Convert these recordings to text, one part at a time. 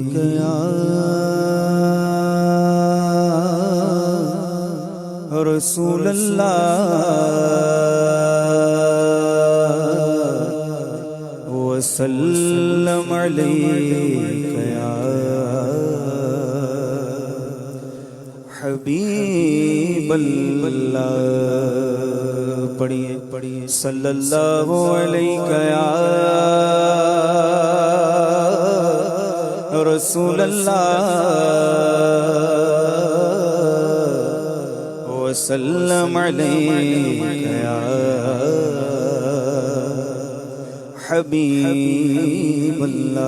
یا رسول اللہ وسلم علیک یا حبیب اللہ۔ پڑھیے صلی اللہ علیہ یا رسول اللہ وسلم علیک یا حبیب اللہ۔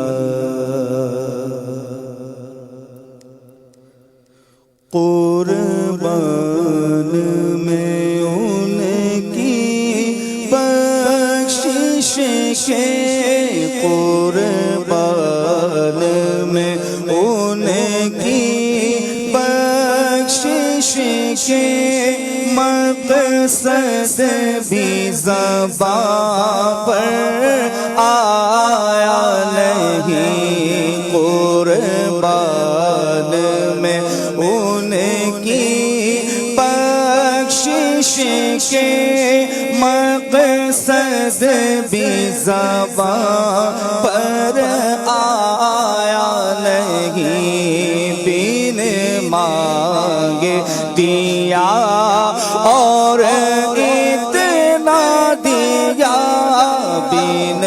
قربان میں ان کی بخشش کے، قربان میں ان کی بخشش کے، مقصد بھی زبان پر آیا نہیں۔ قربان میں ان کی بخشش کے، مقصد بھی زبان پر آیا نہیں۔ بن مانگے دیا اور اتنا دیا، بن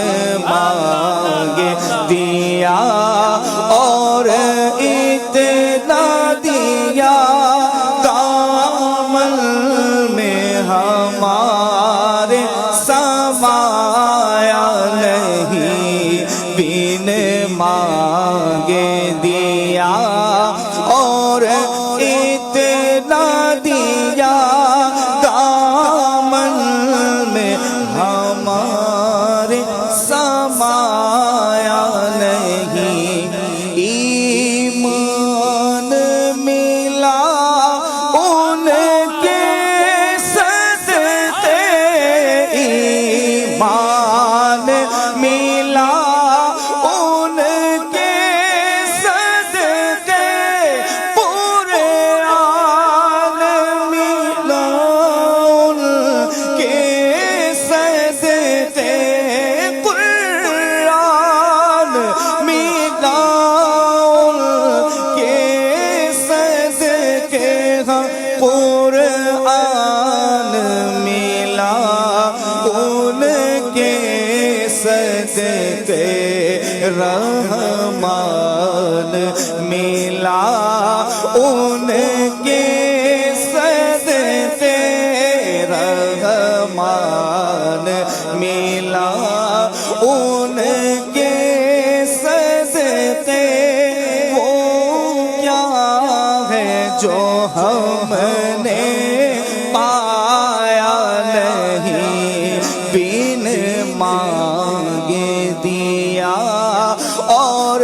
مانگے دیا اور اتنا دیا، دامن میں ہمارے سمایا نہیں۔ بن مانگے دیا اور اتنا دیا، دامن میں ہمارے سمایا نہیں۔ ایمان ملا ان کے صدقے، ایمان ملا ان کے صدقے، پورے عالم ملا ان کے صدقے، قرآن ملا ان کے صدقے، قرآن ملا ان کے صدقے، رحمان ملا ان کے صدقے، رحمان ملا ان کے صدقے۔ وہ کیا ہے جو ہم نے پایا نہیں؟ بن مانگے دیا اور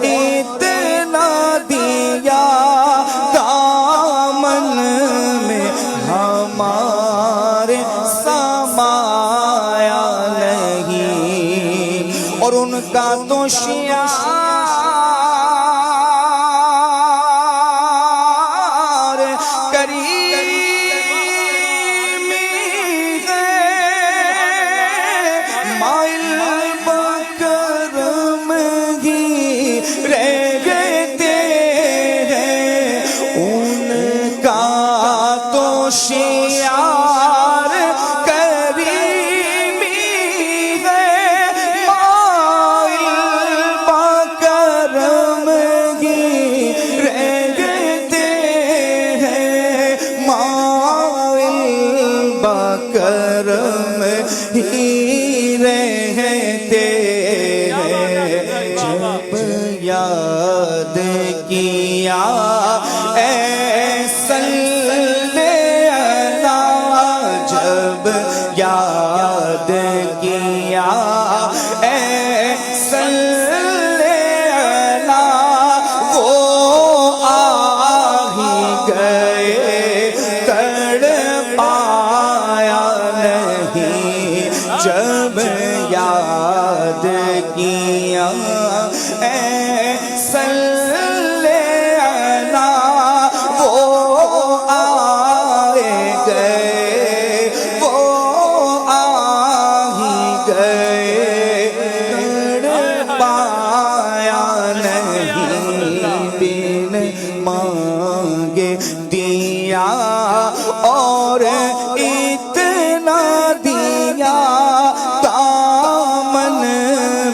اتنا دیا، دامن میں ہمارے سمایا نہیں۔ اور ان کا تو شعار کریمی ہے، مائل بکرم ہی رہتے ہیں۔ ان کا تو شعار کریمی ہے، مائل بکرم ہی رہتے ہیں، مائل بکرم ہی رہتے ہیں۔ جب یاد کیا اے صلی اللہ، جب یاد کیا اے صلی اللہ، وہ آ ہی گئے، تڑپایا نہیں۔ جب یاد کیا اے صلی مانگے دیا اور اتنا دیا دامن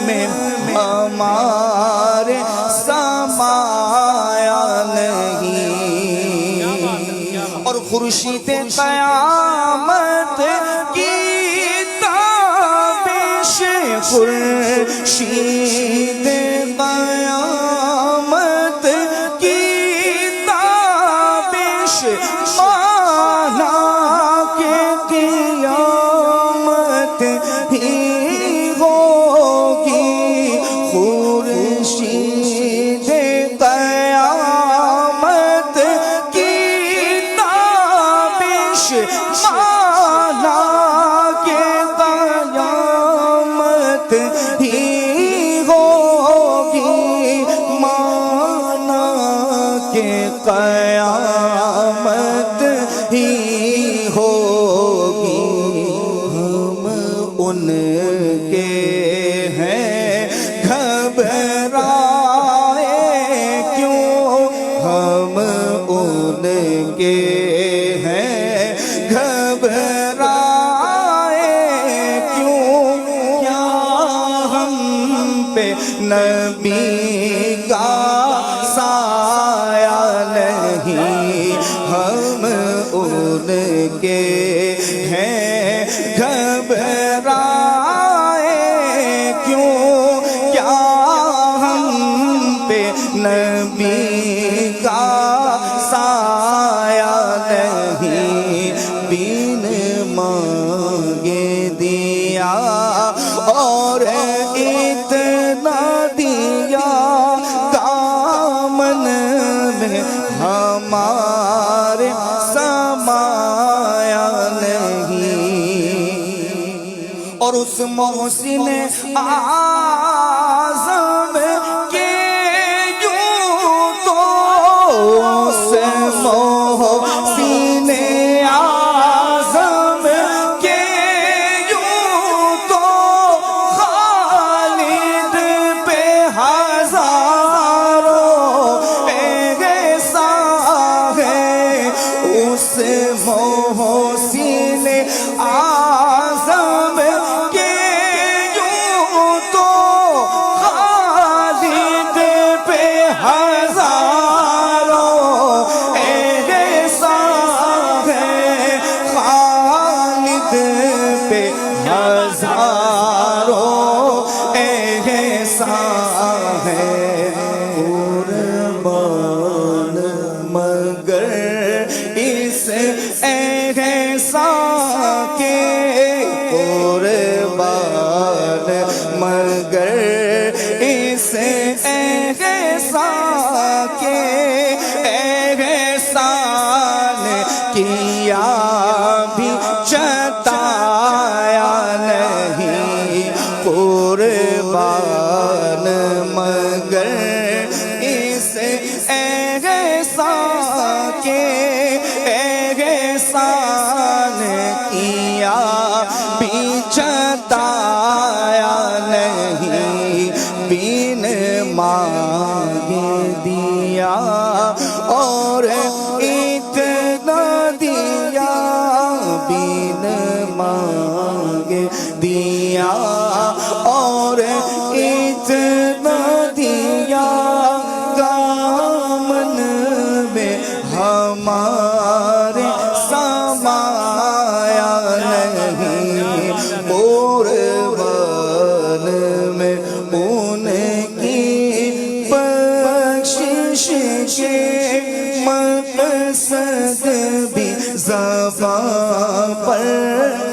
میں ہمارے سمایا نہیں اور خورشید قیامت کی تابش خورشید قیامت کی تابش مانا کہ قیامت ہی ہوگی خورشید قیامت کی تابش مانا کہ قیامت ہی ہوگی مانا کہ قیامت ہی ہوگی ہم ان کے ہیں گھبرائے کیوں ہم ان کے ہیں گھبرائے کیوں کیا ہم پہ نبی کا سایہ نہیں ہم ان کے ہیں گھبرائے کیوں کیا ہم پہ نبی کا سایہ نہیں بین مانگے دیا اور اتنا دیا دامن میں ہمارے سمایا نہیں اور اس محسن اعظم کے یوں تو اس محسن اعظم کے یوں تو خالد پہ ہزاروں احسان ہے اس محسن اعظم کے یوں تو خالد پہ ہزاروں احسان ہے خالد پہ ہزاروں احسان ہے قربان مگر اس احسان کے قربان مگر اس احسان کے احسان کیا بھی جتایا نہیں قربان مگر اس احسان کے احسان کیا بھی جتایا نہیں بین مانگے دیا اور اتنا دیا بین مانگے دیا اور اتنا دیا دامن میں ہمارے سمایا نہیں قربان میں ان کی بخشش کے مقصد بھی زبان پر